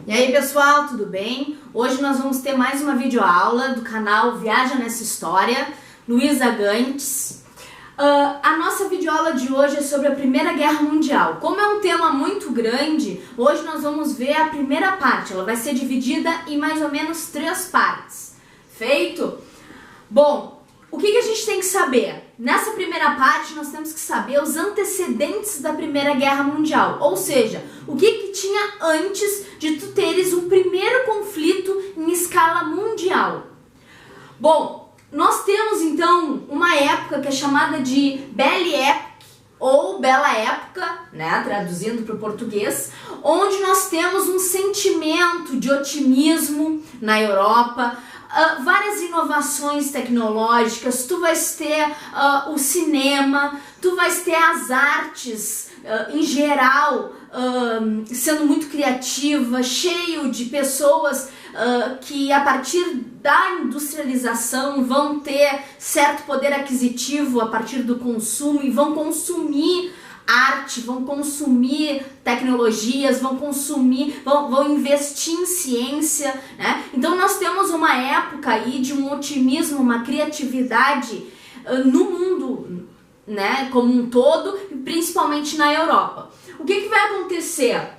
E aí pessoal, tudo bem? Hoje nós vamos ter mais uma videoaula do canal Viaja Nessa História, Luísa Gantes. A nossa videoaula de hoje é sobre a Primeira Guerra Mundial. Como é um tema muito grande, hoje nós vamos ver a primeira parte. Ela vai ser dividida em mais ou menos 3 partes. Feito? Bom, o que a gente tem que saber? Nessa primeira parte nós temos que saber os antecedentes da Primeira Guerra Mundial, ou seja, o que tinha antes de tu teres o primeiro conflito em escala mundial. Bom, nós temos então uma época que é chamada de Belle Époque ou Bela Época, né, traduzindo para o português, onde nós temos um sentimento de otimismo na Europa, várias inovações tecnológicas. Tu vais ter o cinema, tu vais ter as artes em geral sendo muito criativa, cheio de pessoas que a partir da industrialização vão ter certo poder aquisitivo a partir do consumo e vão consumir arte, vão consumir tecnologias, vão investir em ciência, né? Então nós temos uma época aí de um otimismo, uma criatividade no mundo, né, como um todo, principalmente na Europa. O que vai acontecer?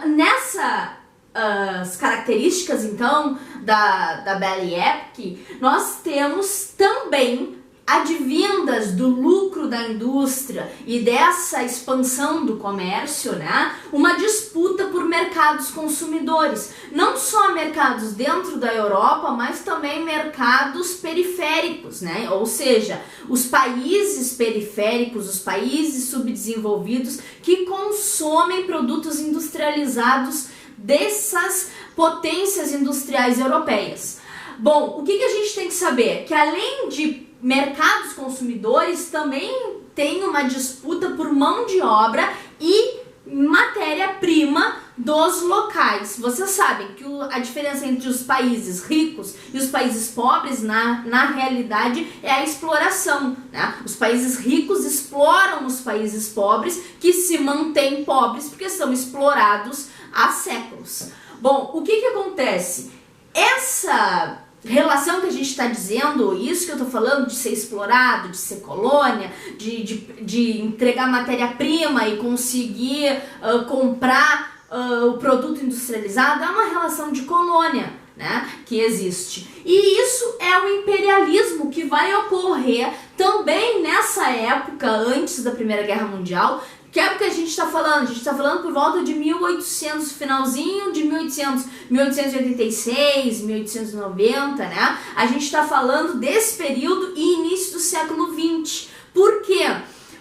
Nessas características então da Belle Époque, nós temos também advindas do lucro da indústria e dessa expansão do comércio, né, uma disputa por mercados consumidores, não só mercados dentro da Europa, mas também mercados periféricos, né, ou seja, os países periféricos, os países subdesenvolvidos que consomem produtos industrializados dessas potências industriais europeias. Bom, o que a gente tem que saber? Que além de mercados consumidores, também tem uma disputa por mão de obra e matéria-prima dos locais. Vocês sabem que a diferença entre os países ricos e os países pobres, na realidade, é a exploração, né? Os países ricos exploram os países pobres, que se mantêm pobres porque são explorados há séculos. Bom, o que acontece? Essa relação que a gente está dizendo, isso que eu estou falando de ser explorado, de ser colônia, de entregar matéria-prima e conseguir comprar o produto industrializado, é uma relação de colônia, né, que existe. E isso é o imperialismo que vai ocorrer também nessa época, antes da Primeira Guerra Mundial. Que época a gente está falando? A gente está falando por volta de 1800, finalzinho de 1886, 1890, né? A gente está falando desse período e início do século XX. Por quê?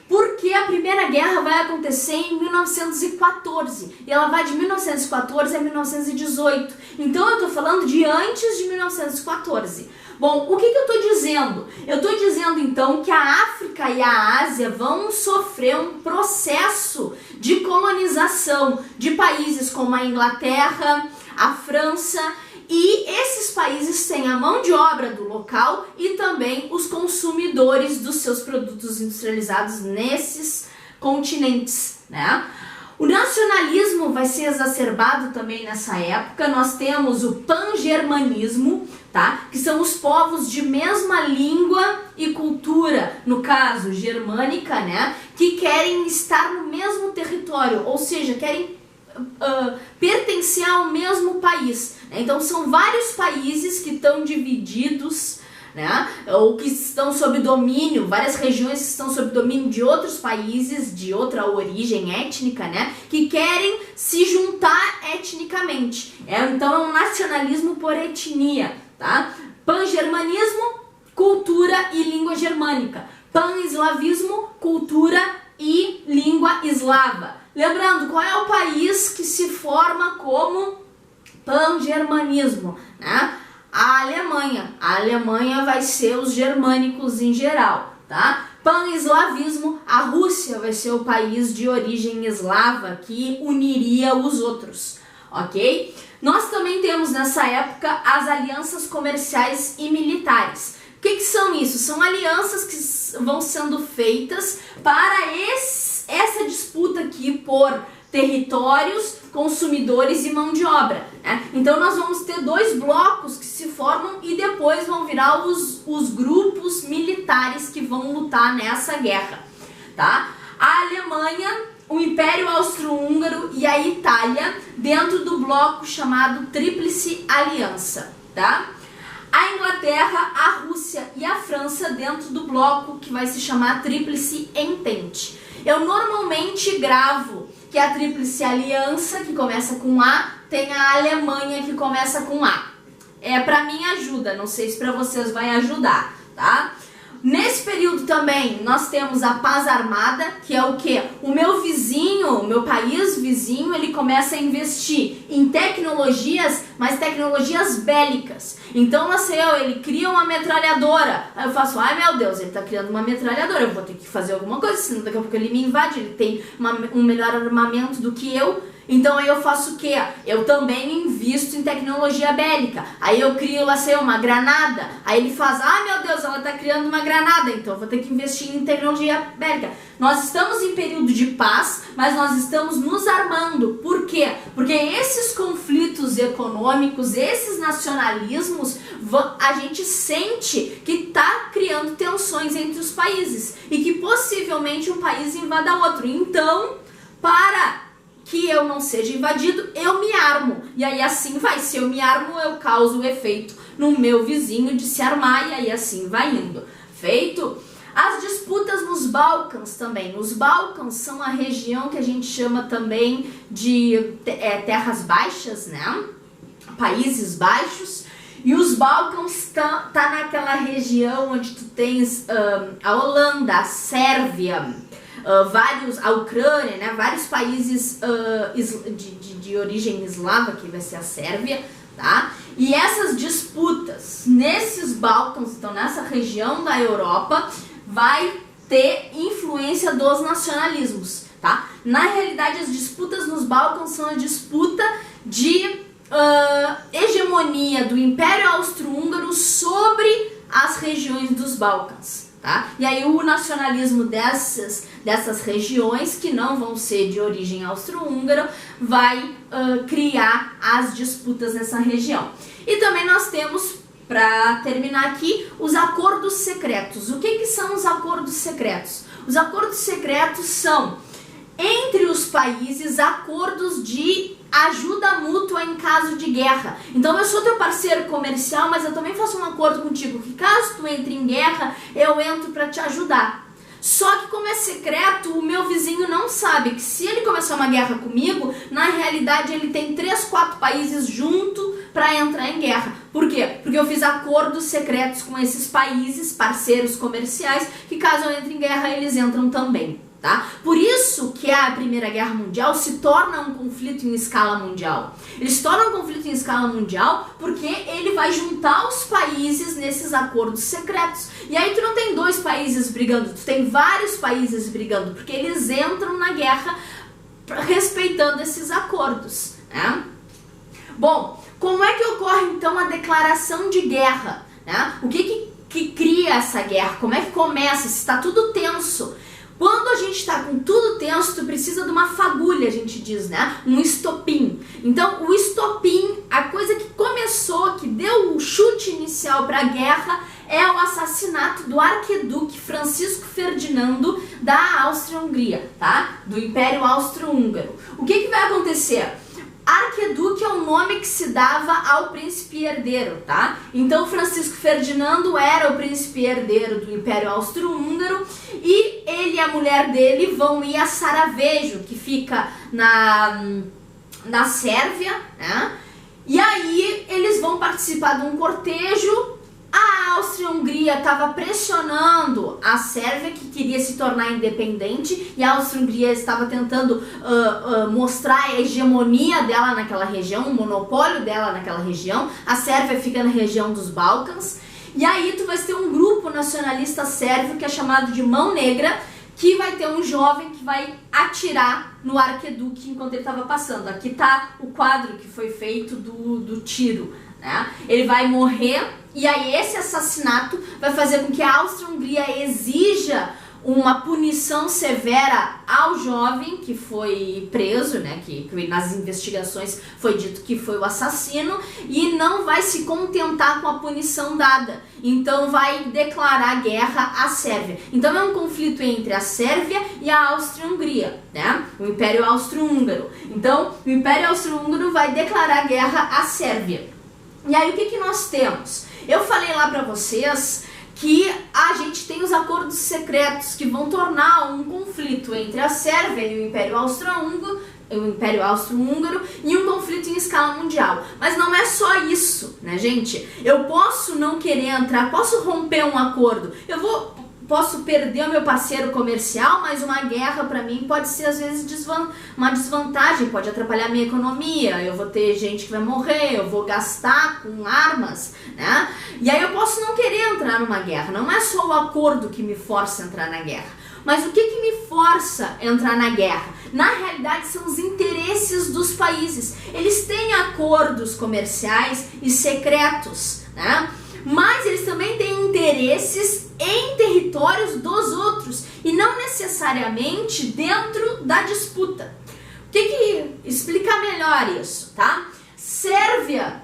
Porque a Primeira Guerra vai acontecer em 1914 e ela vai de 1914 a 1918. Então eu estou falando de antes de 1914. Bom, o que eu estou dizendo? Eu estou dizendo então que a África e a Ásia vão sofrer um processo de colonização de países como a Inglaterra, a França, e esses países têm a mão de obra do local e também os consumidores dos seus produtos industrializados nesses continentes, né? O nacionalismo vai ser exacerbado também nessa época. Nós temos o pan-germanismo, tá? Que são os povos de mesma língua e cultura, no caso germânica, né? Que querem estar no mesmo território, ou seja, querem pertencer ao mesmo país, né? Então são vários países que estão divididos, né, ou que estão sob domínio, várias regiões que estão sob domínio de outros países, de outra origem étnica, né, que querem se juntar etnicamente. Então é um nacionalismo por etnia, tá? Pan-germanismo, cultura e língua germânica. Pan-eslavismo, cultura e língua eslava. Lembrando, qual é o país que se forma como pan-germanismo, né? A Alemanha. A Alemanha vai ser os germânicos em geral, tá? Pan-eslavismo, a Rússia vai ser o país de origem eslava que uniria os outros, ok? Nós também temos nessa época as alianças comerciais e militares. O que são isso? São alianças que vão sendo feitas para essa disputa aqui por territórios, consumidores e mão de obra, né? Então nós vamos ter dois blocos que se formam e depois vão virar os grupos militares que vão lutar nessa guerra, tá? A Alemanha, o Império Austro-Húngaro e a Itália dentro do bloco chamado Tríplice Aliança, tá? A Inglaterra, a Rússia e a França dentro do bloco que vai se chamar Tríplice Entente. Eu normalmente gravo que a Tríplice Aliança, que começa com A, tem a Alemanha, que começa com A. Pra mim ajuda, não sei se pra vocês vai ajudar, tá? Nesse período também nós temos a paz armada, que é o que? O meu vizinho, meu país vizinho, ele começa a investir em tecnologias, mas tecnologias bélicas. Então, ele cria uma metralhadora. Aí eu faço, ai meu Deus, ele tá criando uma metralhadora, eu vou ter que fazer alguma coisa, senão daqui a pouco ele me invade, ele tem um melhor armamento do que eu. Então aí eu faço o quê? Eu também invisto em tecnologia bélica. Aí eu crio, uma granada. Aí ele faz, meu Deus, ela tá criando uma granada, então eu vou ter que investir em tecnologia bélica. Nós estamos em período de paz, mas nós estamos nos armando. Por quê? Porque esses conflitos econômicos, esses nacionalismos, a gente sente que tá criando tensões entre os países e que possivelmente um país invada outro. Então, para que eu não seja invadido, eu me armo. E aí assim vai. Se eu me armo, eu causo o efeito no meu vizinho de se armar, e aí assim vai indo. Feito? As disputas nos Balcãs também. Os Balcãs são a região que a gente chama também de terras baixas, né? Países baixos. E os Balcãs tá naquela região onde tu tens a Holanda, a Sérvia, a Ucrânia, né, vários países de origem eslava, que vai ser a Sérvia, tá? E essas disputas nesses Balcãs, então nessa região da Europa, vai ter influência dos nacionalismos, tá? Na realidade, as disputas nos Balcãs são a disputa de hegemonia do Império Austro-Húngaro sobre as regiões dos Balcãs. Tá? E aí o nacionalismo dessas regiões, que não vão ser de origem austro-húngara, vai criar as disputas nessa região. E também nós temos, para terminar aqui, os acordos secretos. O que são os acordos secretos? Os acordos secretos são, entre os países, acordos de ajuda mútua em caso de guerra. Então eu sou teu parceiro comercial, mas eu também faço um acordo contigo, que caso tu entre em guerra, eu entro para te ajudar. Só que como é secreto, o meu vizinho não sabe que se ele começar uma guerra comigo, na realidade ele tem 3, 4 países junto para entrar em guerra. Por quê? Porque eu fiz acordos secretos com esses países, parceiros comerciais, que caso eu entre em guerra, eles entram também. Tá? Por isso que a Primeira Guerra Mundial se torna um conflito em escala mundial. Ele se torna um conflito em escala mundial porque ele vai juntar os países nesses acordos secretos. E aí tu não tem 2 países brigando, tu tem vários países brigando, porque eles entram na guerra respeitando esses acordos, né? Bom, como é que ocorre então a declaração de guerra, né? O que cria essa guerra? Como é que começa? Se está tudo tenso. Quando a gente está com tudo tenso, tu precisa de uma fagulha, a gente diz, né? Um estopim. Então, o estopim, a coisa que começou, que deu o chute inicial para a guerra, é o assassinato do arquiduque Francisco Ferdinando da Áustria-Hungria, tá? Do Império Austro-Húngaro. O que vai acontecer? Arquiduque é o nome que se dava ao príncipe herdeiro, tá? Então Francisco Ferdinando era o príncipe herdeiro do Império Austro-Húngaro e ele e a mulher dele vão ir a Sarajevo, que fica na Sérvia, né? E aí eles vão participar de um cortejo. A Áustria-Hungria estava pressionando a Sérvia, que queria se tornar independente, e a Áustria-Hungria estava tentando mostrar a hegemonia dela naquela região, o monopólio dela naquela região. A Sérvia fica na região dos Balcãs. E aí tu vai ter um grupo nacionalista sérvio que é chamado de Mão Negra, que vai ter um jovem que vai atirar no arquiduque enquanto ele estava passando. Aqui está o quadro que foi feito do tiro, né? Ele vai morrer. E aí esse assassinato vai fazer com que a Áustria-Hungria exija uma punição severa ao jovem que foi preso, né, que nas investigações foi dito que foi o assassino, e não vai se contentar com a punição dada. Então vai declarar guerra à Sérvia. Então é um conflito entre a Sérvia e a Áustria-Hungria, né? O Império Austro-Húngaro. Então o Império Austro-Húngaro vai declarar guerra à Sérvia. E aí o que nós temos? Eu falei lá pra vocês que a gente tem os acordos secretos que vão tornar um conflito entre a Sérvia e o Império Austro-Húngaro, e um conflito em escala mundial. Mas não é só isso, né, gente? Eu posso não querer entrar, posso romper um acordo, posso perder o meu parceiro comercial, mas uma guerra para mim pode ser às vezes uma desvantagem, pode atrapalhar minha economia, eu vou ter gente que vai morrer, eu vou gastar com armas, né? E aí eu posso não querer entrar numa guerra, não é só o acordo que me força a entrar na guerra. Mas o que me força a entrar na guerra? Na realidade são os interesses dos países. Eles têm acordos comerciais e secretos, né? Mas eles também têm interesses em territórios dos outros e não necessariamente dentro da disputa. O que explica melhor isso, tá? Sérvia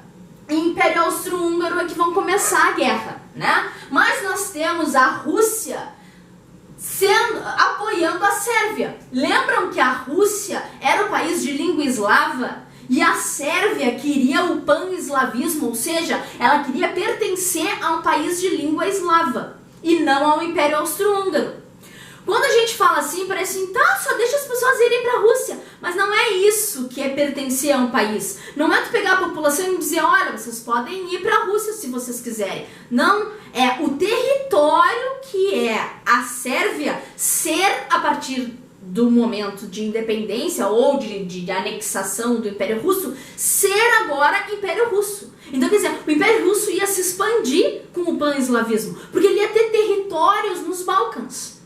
e Império Austro-Húngaro é que vão começar a guerra, né? Mas nós temos a Rússia apoiando a Sérvia. Lembram que a Rússia era o país de língua eslava? E a Sérvia queria o pan-eslavismo, ou seja, ela queria pertencer a um país de língua eslava e não ao Império Austro-Húngaro. Quando a gente fala assim, parece assim, tá, só deixa as pessoas irem para a Rússia. Mas não é isso que é pertencer a um país. Não é tu pegar a população e dizer, olha, vocês podem ir para a Rússia se vocês quiserem. Não, é o território que é a Sérvia ser, a partir do momento de independência ou de anexação do Império Russo, ser agora Império Russo. Então, quer dizer, o Império Russo ia se expandir com o pan-eslavismo, porque ele ia ter territórios nos Balcãs.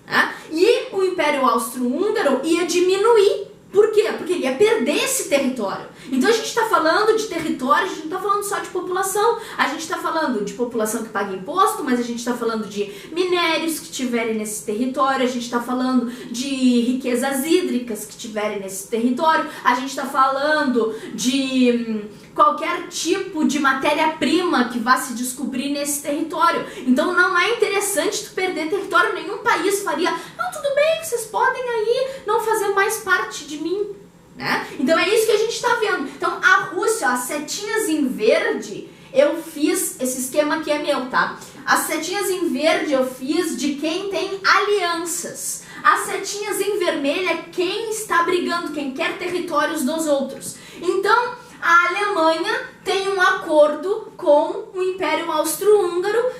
Né? E o Império Austro-Húngaro ia diminuir. Por quê? Porque ele ia perder esse território. Então a gente está falando de território, a gente não está falando só de população. A gente está falando de população que paga imposto, mas a gente está falando de minérios que tiverem nesse território, a gente está falando de riquezas hídricas que tiverem nesse território, a gente está falando de qualquer tipo de matéria-prima que vá se descobrir nesse território. Então não é interessante tu perder território, nenhum país faria, não, tudo bem, vocês podem aí não fazer mais parte de mim, né? Então é isso que a gente está vendo. Então a Rússia, as setinhas em verde, eu fiz, esse esquema aqui é meu, tá? As setinhas em verde eu fiz de quem tem alianças. As setinhas em vermelho é quem está brigando, quem quer territórios dos outros. Então a Alemanha tem um acordo com o Império Austro-Húngaro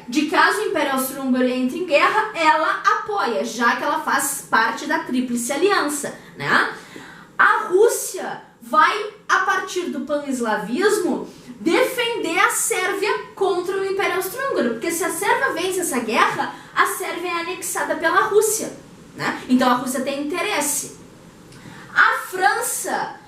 de caso o Império Austro-Húngaro entre em guerra, ela apoia, já que ela faz parte da Tríplice Aliança, né? A Rússia vai, a partir do pan-eslavismo, defender a Sérvia contra o Império Austro-Húngaro, porque se a Sérvia vence essa guerra, a Sérvia é anexada pela Rússia, né? Então a Rússia tem interesse. A França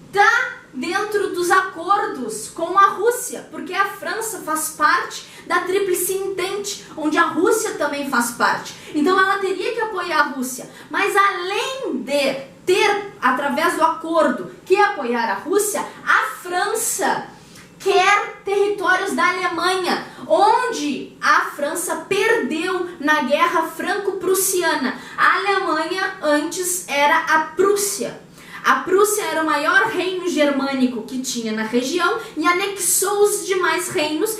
está dentro dos acordos com a Rússia, porque a França faz parte da Tríplice Entente, onde a Rússia também faz parte. Então ela teria que apoiar a Rússia. Mas além de ter, através do acordo, que apoiar a Rússia, a França quer territórios da Alemanha, onde a França perdeu na Guerra Franco-Prussiana. A Alemanha antes era a Prússia. A Prússia era o maior reino germânico que tinha na região e anexou os demais reinos,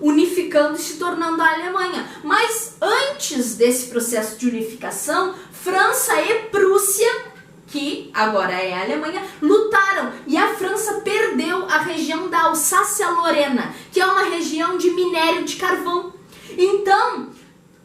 unificando e se tornando a Alemanha. Mas antes desse processo de unificação, França e Prússia, que agora é a Alemanha, lutaram e a França perdeu a região da Alsácia-Lorena, que é uma região de minério de carvão. Então,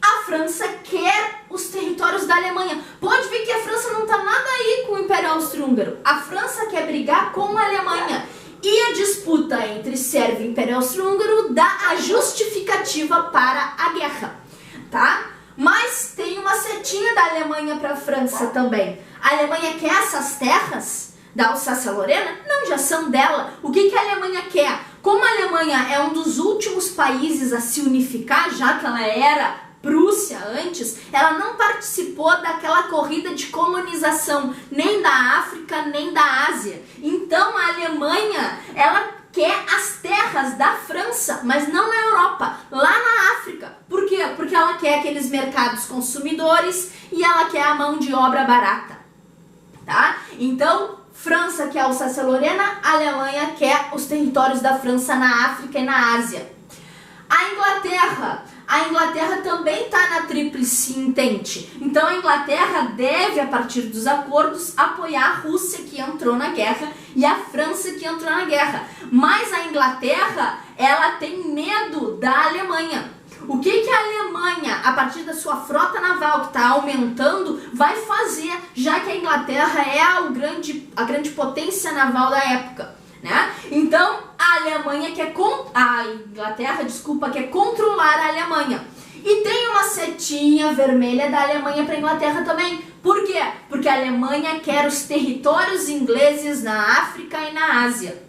a França quer os territórios da Alemanha. Pode ver que a França não está nada aí com o Império Austro-Húngaro. A França quer brigar com a Alemanha. E a disputa entre Sérvia e Império Austro-Húngaro dá a justificativa para a guerra, tá? Mas tem uma setinha da Alemanha para a França também. A Alemanha quer essas terras da Alsácia-Lorena? Não, já são dela. O que a Alemanha quer? Como a Alemanha é um dos últimos países a se unificar, já que ela era Prússia antes, ela não participou daquela corrida de colonização, nem da África, nem da Ásia. Então a Alemanha, ela quer as terras da França, mas não na Europa, lá na África. Por quê? Porque ela quer aqueles mercados consumidores e ela quer a mão de obra barata, tá? Então, França quer Alsácia-Lorena, a Alemanha quer os territórios da França na África e na Ásia. A Inglaterra também está na Tríplice Entente. Então a Inglaterra deve, a partir dos acordos, apoiar a Rússia, que entrou na guerra, e a França, que entrou na guerra. Mas a Inglaterra, ela tem medo da Alemanha. O que a Alemanha, a partir da sua frota naval que está aumentando, vai fazer, já que a Inglaterra é a grande potência naval da época, né? Então a Inglaterra quer controlar a Alemanha. E tem uma setinha vermelha da Alemanha para a Inglaterra também. Por quê? Porque a Alemanha quer os territórios ingleses na África e na Ásia,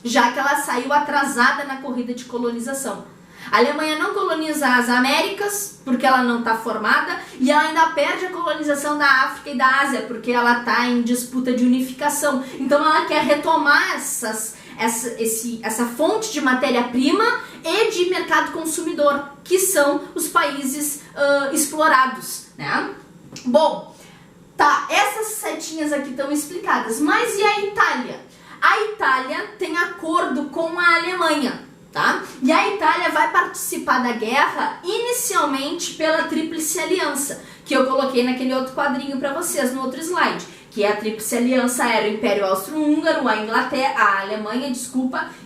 já que ela saiu atrasada na corrida de colonização. A Alemanha não coloniza as Américas, porque ela não está formada, e ela ainda perde a colonização da África e da Ásia, porque ela está em disputa de unificação. Então ela quer retomar essa fonte de matéria-prima e de mercado consumidor, que são os países explorados, né? Bom, tá, essas setinhas aqui estão explicadas, mas e a Itália? A Itália tem acordo com a Alemanha, tá? E a Itália vai participar da guerra inicialmente pela Tríplice Aliança, que eu coloquei naquele outro quadrinho para vocês, no outro slide, que a Tríplice Aliança era o Império Austro-Húngaro, a Alemanha,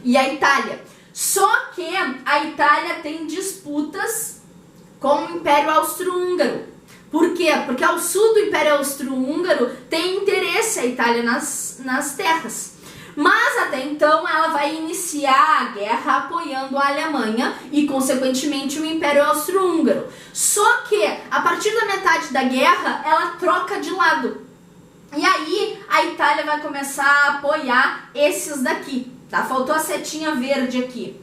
e a Itália. Só que a Itália tem disputas com o Império Austro-Húngaro. Por quê? Porque ao sul do Império Austro-Húngaro tem interesse a Itália nas terras. Mas até então ela vai iniciar a guerra apoiando a Alemanha e, consequentemente, o Império Austro-Húngaro. Só que, a partir da metade da guerra, ela troca de lado. E aí, a Itália vai começar a apoiar esses daqui, tá? Faltou a setinha verde aqui.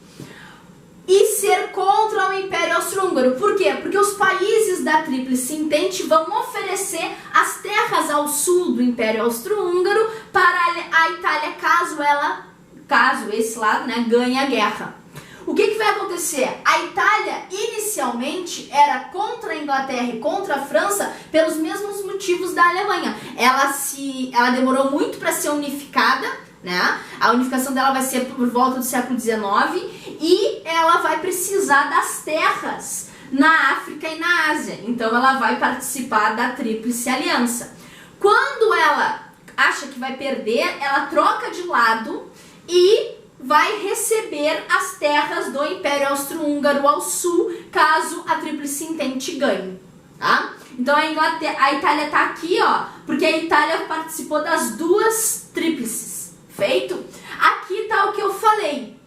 E ser contra o Império Austro-Húngaro. Por quê? Porque os países da Tríplice Entente vão oferecer as terras ao sul do Império Austro-Húngaro para a Itália, caso esse lado, né, ganhe a guerra. O que vai acontecer? A Itália, inicialmente, era contra a Inglaterra e contra a França pelos mesmos motivos da Alemanha. Ela demorou muito para ser unificada, né? A unificação dela vai ser por volta do século XIX e ela vai precisar das terras na África e na Ásia. Então ela vai participar da Tríplice Aliança. Quando ela acha que vai perder, ela troca de lado e vai receber as terras do Império Austro-Húngaro ao sul, caso a Tríplice Entente ganhe, tá? Então a Itália tá aqui, ó, porque a Itália participou das duas tríplices. Feito? Aqui tá o que eu falei.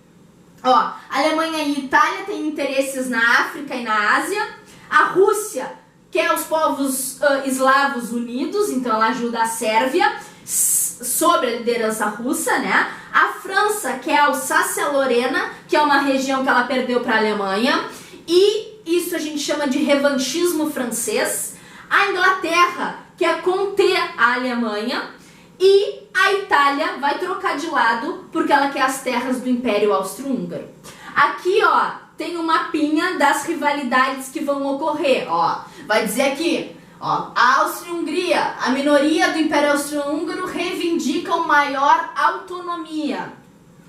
Ó, Alemanha e Itália têm interesses na África e na Ásia. A Rússia quer os povos eslavos unidos, então ela ajuda a Sérvia sob a liderança russa, né? A França quer a Alsácia-Lorena, que é uma região que ela perdeu para a Alemanha, e isso a gente chama de revanchismo francês. A Inglaterra quer conter a Alemanha e a Itália vai trocar de lado porque ela quer as terras do Império Austro-Húngaro. Aqui, ó, tem um mapinha das rivalidades que vão ocorrer, ó. Vai dizer aqui, ó, a Áustria-Hungria, a minoria do Império Austro-Húngaro reivindicam maior autonomia.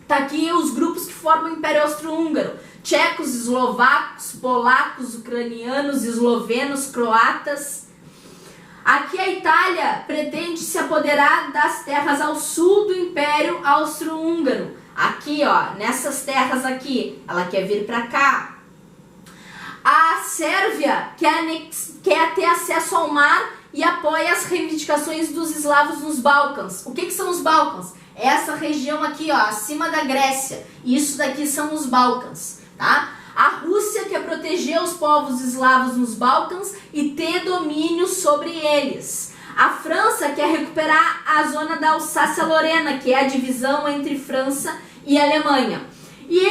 Tá aqui os grupos que formam o Império Austro-Húngaro: tchecos, eslovacos, polacos, ucranianos, eslovenos, croatas. Aqui a Itália pretende se apoderar das terras ao sul do Império Austro-Húngaro. Aqui, ó, nessas terras aqui, ela quer vir para cá. A Sérvia quer ter acesso ao mar e apoia as reivindicações dos eslavos nos Balcãs. O que são os Balcãs? Essa região aqui, ó, acima da Grécia. Isso daqui são os Balcãs, tá? A Rússia quer proteger os povos eslavos nos Balcãs e ter domínio sobre eles. A França quer recuperar a zona da Alsácia-Lorena, que é a divisão entre França e Alemanha. E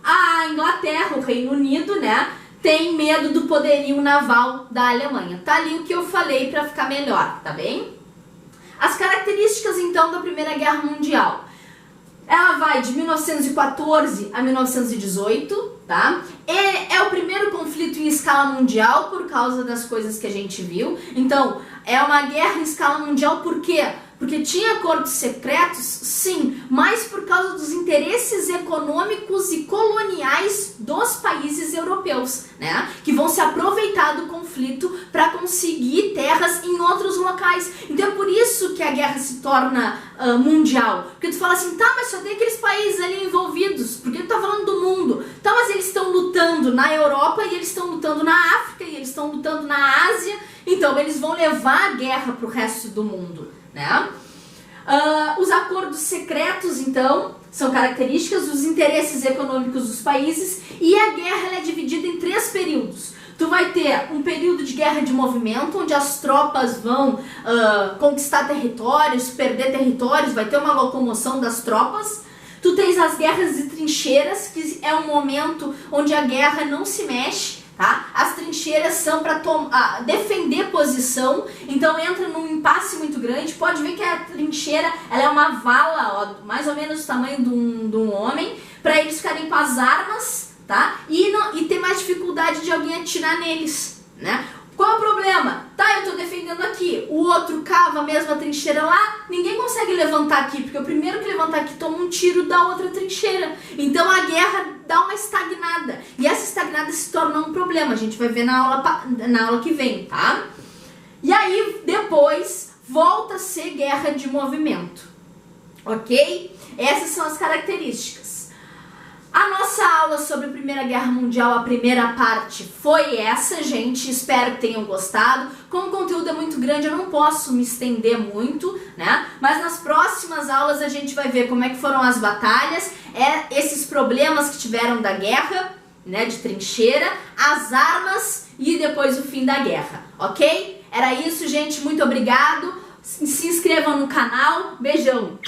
a Inglaterra, o Reino Unido, né, tem medo do poderio naval da Alemanha. Tá ali o que eu falei para ficar melhor, tá bem? As características então da Primeira Guerra Mundial. Ela vai de 1914 a 1918, tá? É o primeiro conflito em escala mundial por causa das coisas que a gente viu. Então, é uma guerra em escala mundial por quê? Porque tinha acordos secretos, sim, mas por causa dos interesses econômicos e coloniais dos países europeus, né? Que vão se aproveitar do conflito para conseguir terras em outros locais. Então é por isso que a guerra se torna mundial. Porque tu fala assim, tá, mas só tem aqueles países ali envolvidos, porque tu tá falando do mundo. Tá, mas eles estão lutando na Europa e eles estão lutando na África e eles estão lutando na Ásia. Então eles vão levar a guerra pro resto do mundo, né? Os acordos secretos, então, são características dos interesses econômicos dos países, e a guerra ela é dividida em 3 períodos. Tu vai ter um período de guerra de movimento, onde as tropas vão conquistar territórios, perder territórios, vai ter uma locomoção das tropas. Tu tens as guerras de trincheiras, que é um momento onde a guerra não se mexe. Tá? As trincheiras são para defender posição, então entra num impasse muito grande. Pode ver que a trincheira ela é uma vala, ó, mais ou menos do tamanho de um homem, para eles ficarem com as armas, tá? E ter mais dificuldade de alguém atirar neles, né? Qual é o problema? Tá, eu tô defendendo aqui, o outro cava a mesma trincheira lá, ninguém consegue levantar aqui, porque o primeiro que levantar aqui toma um tiro da outra trincheira. Então a guerra dá uma estagnada, e essa estagnada se torna um problema, a gente vai ver na aula que vem, tá? E aí depois volta a ser guerra de movimento, ok? Essas são as características. A nossa aula sobre a Primeira Guerra Mundial, a primeira parte, foi essa, gente. Espero que tenham gostado. Como o conteúdo é muito grande, eu não posso me estender muito, né? Mas nas próximas aulas a gente vai ver como é que foram as batalhas, esses problemas que tiveram da guerra, né, de trincheira, as armas e depois o fim da guerra, ok? Era isso, gente. Muito obrigado. Se inscrevam no canal. Beijão!